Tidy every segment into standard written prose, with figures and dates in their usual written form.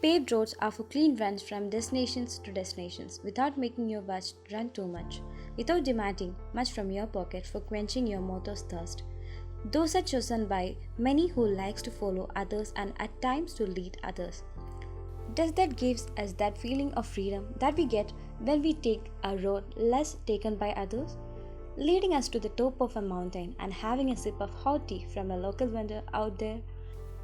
Paved roads are for clean runs from destinations to destinations without making your watch run too much, without demanding much from your pocket for quenching your motor's thirst. Those are chosen by many who likes to follow others and at times to lead others. Does that gives us that feeling of freedom that we get when we take a road less taken by others? Leading us to the top of a mountain and having a sip of hot tea from a local vendor out there?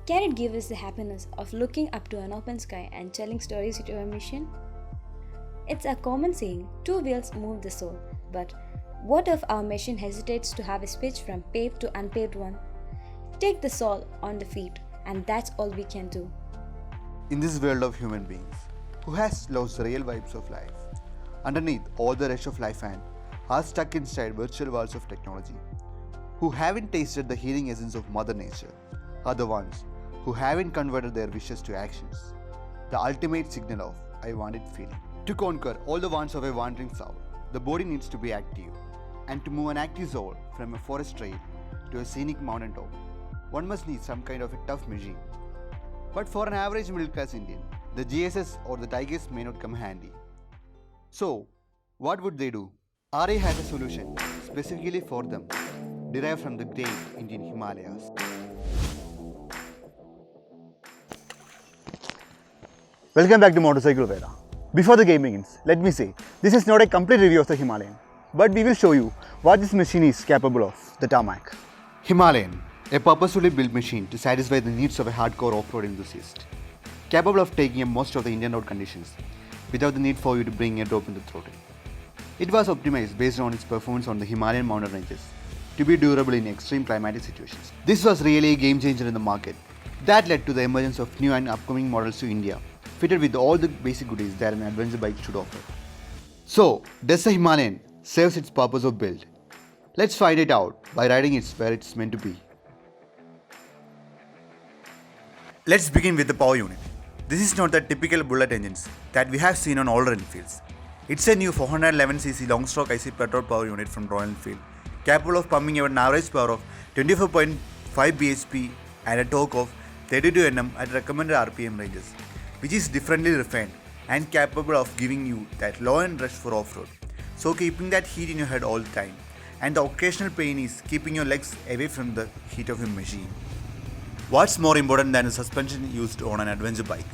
Can it give us the happiness of looking up to an open sky and telling stories to a mission? It's a common saying, two wheels move the soul, but what if our machine hesitates to have a switch from paved to unpaved one? Take the soul on the feet, and that's all we can do. In this world of human beings, who has lost the real vibes of life, underneath all the rush of life and are stuck inside virtual walls of technology, who haven't tasted the healing essence of Mother Nature, are the ones who haven't converted their wishes to actions, the ultimate signal of I want it feeling. To conquer all the wants of a wandering soul, the body needs to be active, and to move an active soul from a forest trail to a scenic mountain top, one must need some kind of a tough machine. But for an average middle class Indian, the GSS or the Tigers may not come handy. So, what would they do? RA has a solution specifically for them, derived from the great Indian Himalayas. Welcome back to Motorcycle Veda. Before the game begins, let me say, this is not a complete review of the Himalayan, but we will show you what this machine is capable of, the tarmac. Himalayan, a purposefully built machine to satisfy the needs of a hardcore off-road enthusiast, capable of taking up most of the Indian road conditions without the need for you to bring a drop in the throttle. It was optimized based on its performance on the Himalayan mountain ranges to be durable in extreme climatic situations. This was really a game changer in the market that led to the emergence of new and upcoming models to India, fitted with all the basic goodies that an adventure bike should offer. So, does the Himalayan serve its purpose of build? Let's find it out by riding it where it's meant to be. Let's begin with the power unit. This is not the typical bullet engines that we have seen on older Enfields. It's a new 411cc long-stroke IC petrol power unit from Royal Enfield, capable of pumping out an average power of 24.5 bhp and a torque of 32 Nm at recommended RPM ranges, which is differently refined and capable of giving you that low end rush for off-road, so keeping that heat in your head all the time, and the occasional pain is keeping your legs away from the heat of your machine. What's more important than the suspension used on an adventure bike?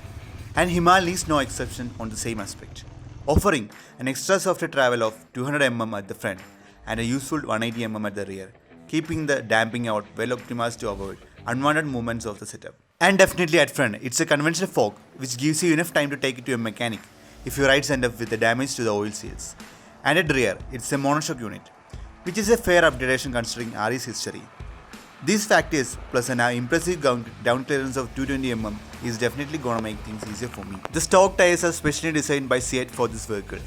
And Himalayan is no exception on the same aspect, offering an extra softer travel of 200 mm at the front and a useful 180 mm at the rear, keeping the damping out well optimized to avoid unwanted movements of the setup. And definitely at front, it's a conventional fork which gives you enough time to take it to a mechanic if your rides end up with the damage to the oil seals. And at rear, it's a monoshock unit, which is a fair upgradation considering RE's history. These factors plus an impressive down clearance of 220 mm is definitely gonna make things easier for me. The stock tires are specially designed by Seat for this vehicle.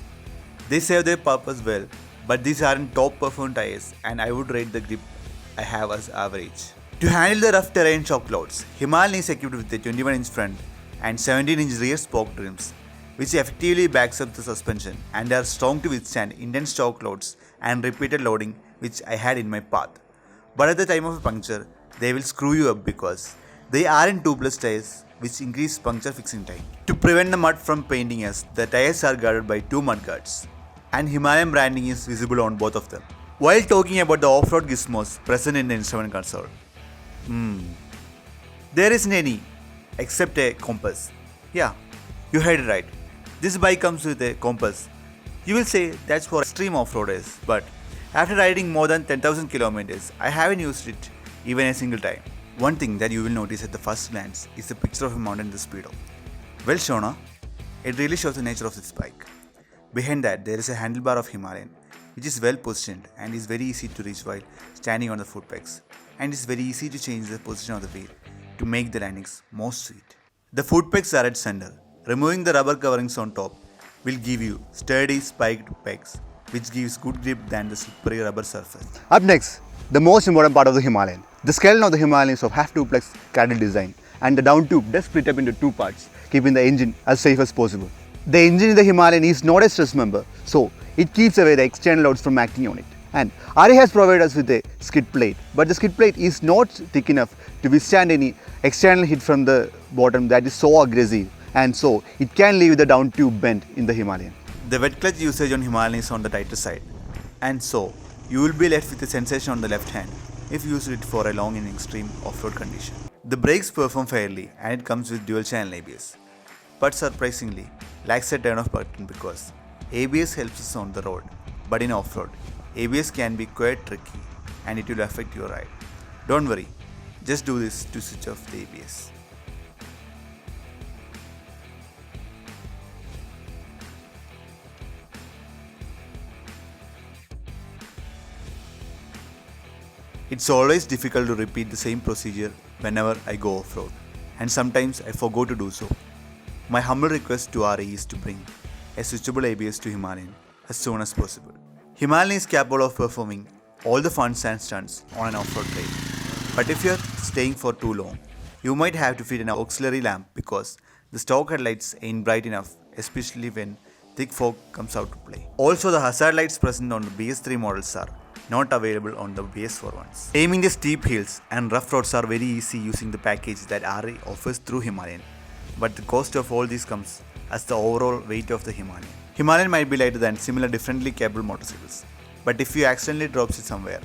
They serve their purpose well, but these aren't top performance tires and I would rate the grip I have as average. To handle the rough terrain shock loads, Himalayan is equipped with a 21-inch front and 17-inch rear spoke rims, which effectively backs up the suspension and are strong to withstand intense shock loads and repeated loading which I had in my path. But at the time of a puncture, they will screw you up because they aren't tubeless tires which increase puncture fixing time. To prevent the mud from painting us, the tires are guarded by two mud guards, and Himalayan branding is visible on both of them. While talking about the off-road gizmos present in the instrument console, there isn't any except a compass. Yeah, you heard it right. This bike comes with a compass. You will say that's for extreme off-roaders, but after riding more than 10,000 kilometers, I haven't used it even a single time. One thing that you will notice at the first glance is the picture of a mountain in the speedo. Well, Shona, it really shows the nature of this bike. Behind that, there is a handlebar of Himalayan, which is well positioned and is very easy to reach while standing on the foot pegs, and it's very easy to change the position of the wheel to make the landings more sweet. The foot pegs are at center. Removing the rubber coverings on top will give you sturdy spiked pegs, which gives good grip than the slippery rubber surface. Up next, the most important part of the Himalayan. The skeleton of the Himalayan is of half-duplex cradle design, and the down tube does split up into two parts, keeping the engine as safe as possible. The engine in the Himalayan is not a stress member, so it keeps away the external loads from acting on it. And RA has provided us with a skid plate, but the skid plate is not thick enough to withstand any external hit from the bottom that is so aggressive and so it can leave the down tube bent in the Himalayan. The wet clutch usage on Himalayan is on the tighter side, and so you will be left with a sensation on the left hand if you use it for a long and extreme off-road condition. The brakes perform fairly and it comes with dual channel ABS, but surprisingly lacks a turn off button because ABS helps us on the road, but in off-road ABS can be quite tricky and it will affect your ride. Don't worry, just do this to switch off the ABS. It's always difficult to repeat the same procedure whenever I go off-road, and sometimes I forgo to do so. My humble request to RE is to bring a switchable ABS to Himalayan as soon as possible. Himalayan is capable of performing all the funs and stunts on an off-road trail, but if you're staying for too long, you might have to fit an auxiliary lamp because the stock headlights ain't bright enough, especially when thick fog comes out to play. Also, the hazard lights present on the BS3 models are not available on the BS4 ones. Aiming the steep hills and rough roads are very easy using the package that RE offers through Himalayan, but the cost of all this comes as the overall weight of the Himalayan. Himalayan might be lighter than similar differently capable motorcycles, but if you accidentally drop it somewhere,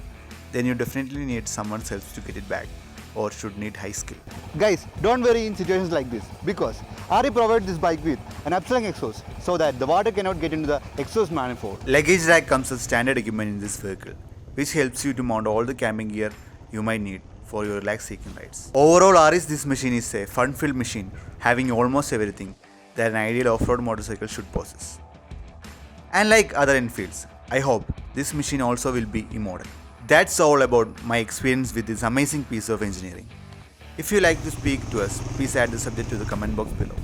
then you definitely need someone else to get it back or should need high skill. Guys, don't worry in situations like this because RE provides this bike with an upslung exhaust so that the water cannot get into the exhaust manifold. Luggage rack comes as standard equipment in this vehicle, which helps you to mount all the camping gear you might need for your relaxed hiking rides. Overall, this machine is a fun-filled machine having almost everything that an ideal off-road motorcycle should possess. And like other Enfields, I hope this machine also will be immortal. That's all about my experience with this amazing piece of engineering. If you like to speak to us, please add the subject to the comment box below.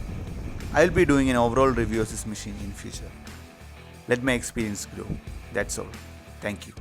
I will be doing an overall review of this machine in future. Let my experience grow. That's all. Thank you.